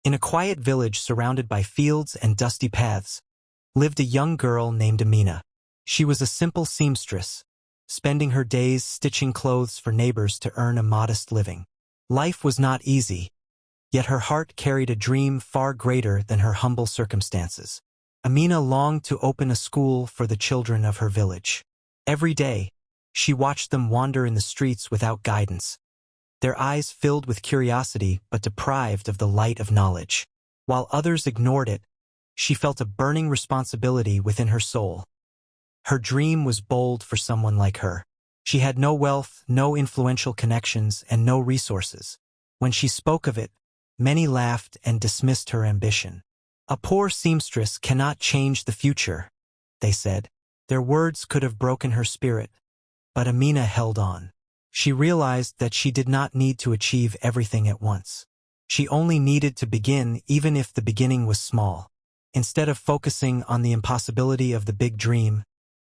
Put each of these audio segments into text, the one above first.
In a quiet village surrounded by fields and dusty paths, lived a young girl named Amina. She was a simple seamstress, spending her days stitching clothes for neighbors to earn a modest living. Life was not easy, yet her heart carried a dream far greater than her humble circumstances. Amina longed to open a school for the children of her village. Every day, she watched them wander in the streets without guidance, their eyes filled with curiosity but deprived of the light of knowledge. While others ignored it, she felt a burning responsibility within her soul. Her dream was bold for someone like her. She had no wealth, no influential connections, and no resources. When she spoke of it, many laughed and dismissed her ambition. "A poor seamstress cannot change the future," they said. Their words could have broken her spirit, but Amina held on. She realized that she did not need to achieve everything at once. She only needed to begin, even if the beginning was small. Instead of focusing on the impossibility of the big dream,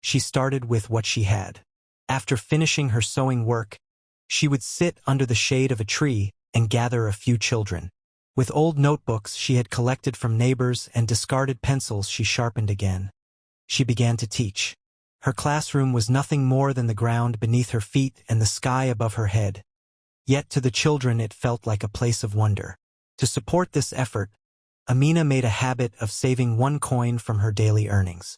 she started with what she had. After finishing her sewing work, she would sit under the shade of a tree and gather a few children. With old notebooks she had collected from neighbors and discarded pencils she sharpened again, she began to teach. Her classroom was nothing more than the ground beneath her feet and the sky above her head. Yet to the children it felt like a place of wonder. To support this effort, Amina made a habit of saving 1 coin from her daily earnings.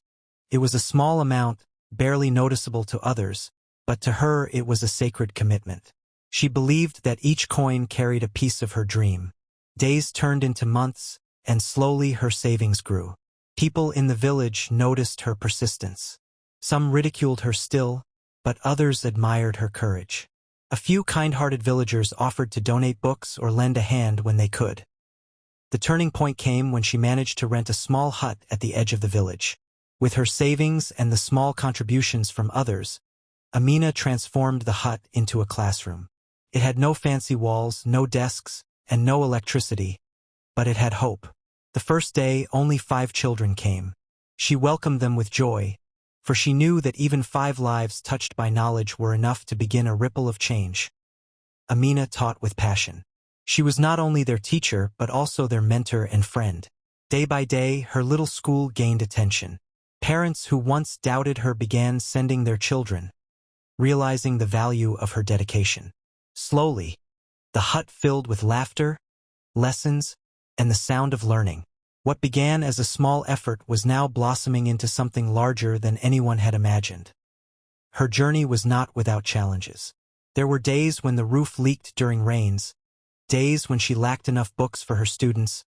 It was a small amount, barely noticeable to others, but to her it was a sacred commitment. She believed that each coin carried a piece of her dream. Days turned into months, and slowly her savings grew. People in the village noticed her persistence. Some ridiculed her still, but others admired her courage. A few kind-hearted villagers offered to donate books or lend a hand when they could. The turning point came when she managed to rent a small hut at the edge of the village. With her savings and the small contributions from others, Amina transformed the hut into a classroom. It had no fancy walls, no desks, and no electricity, but it had hope. The first day, only 5 children came. She welcomed them with joy, for she knew that even 5 lives touched by knowledge were enough to begin a ripple of change. Amina taught with passion. She was not only their teacher but also their mentor and friend. Day by day, her little school gained attention. Parents who once doubted her began sending their children, realizing the value of her dedication. Slowly, the hut filled with laughter, lessons, and the sound of learning. What began as a small effort was now blossoming into something larger than anyone had imagined. Her journey was not without challenges. There were days when the roof leaked during rains, days when she lacked enough books for her students,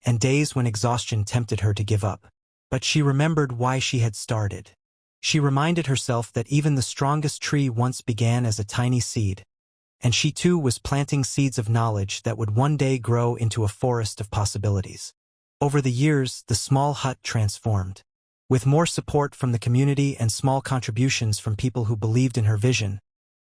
and days when exhaustion tempted her to give up. But she remembered why she had started. She reminded herself that even the strongest tree once began as a tiny seed, and she too was planting seeds of knowledge that would one day grow into a forest of possibilities. Over the years, the small hut transformed. With more support from the community and small contributions from people who believed in her vision,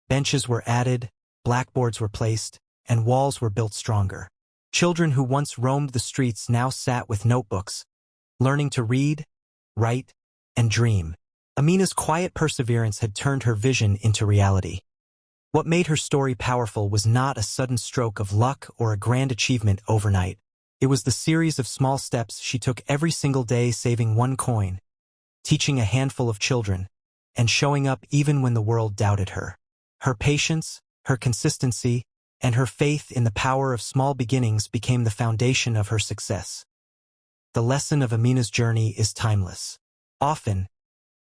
benches were added, blackboards were placed, and walls were built stronger. Children who once roamed the streets now sat with notebooks, learning to read, write, and dream. Amina's quiet perseverance had turned her vision into reality. What made her story powerful was not a sudden stroke of luck or a grand achievement overnight. It was the series of small steps she took every single day, saving 1 coin, teaching a handful of children, and showing up even when the world doubted her. Her patience, her consistency, and her faith in the power of small beginnings became the foundation of her success. The lesson of Amina's journey is timeless. Often,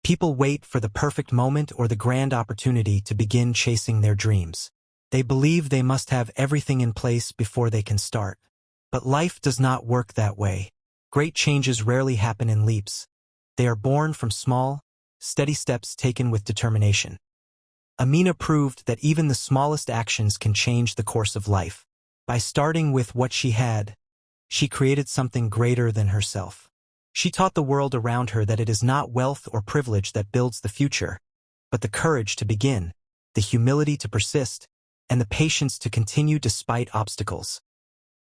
people wait for the perfect moment or the grand opportunity to begin chasing their dreams. They believe they must have everything in place before they can start. But life does not work that way. Great changes rarely happen in leaps. They are born from small, steady steps taken with determination. Amina proved that even the smallest actions can change the course of life. By starting with what she had, she created something greater than herself. She taught the world around her that it is not wealth or privilege that builds the future, but the courage to begin, the humility to persist, and the patience to continue despite obstacles.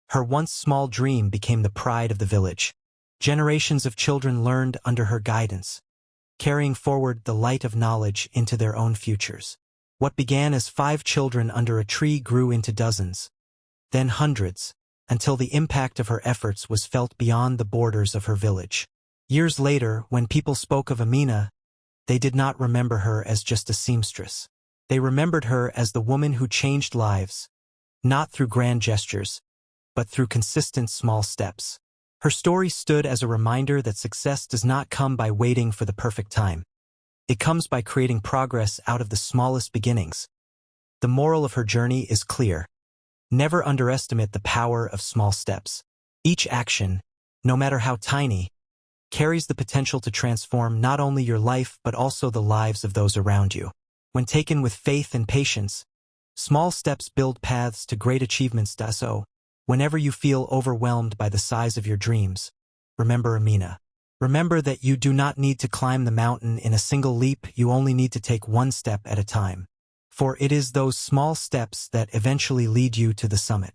Her once small dream became the pride of the village. Generations of children learned under her guidance, carrying forward the light of knowledge into their own futures. What began as 5 children under a tree grew into dozens, then hundreds, until the impact of her efforts was felt beyond the borders of her village. Years later, when people spoke of Amina, they did not remember her as just a seamstress. They remembered her as the woman who changed lives, not through grand gestures, but through consistent small steps. Her story stood as a reminder that success does not come by waiting for the perfect time. It comes by creating progress out of the smallest beginnings. The moral of her journey is clear. Never underestimate the power of small steps. Each action, no matter how tiny, carries the potential to transform not only your life but also the lives of those around you. When taken with faith and patience, small steps build paths to great achievements. So, whenever you feel overwhelmed by the size of your dreams, remember Amina. Remember that you do not need to climb the mountain in a single leap, you only need to take one step at a time. For it is those small steps that eventually lead you to the summit.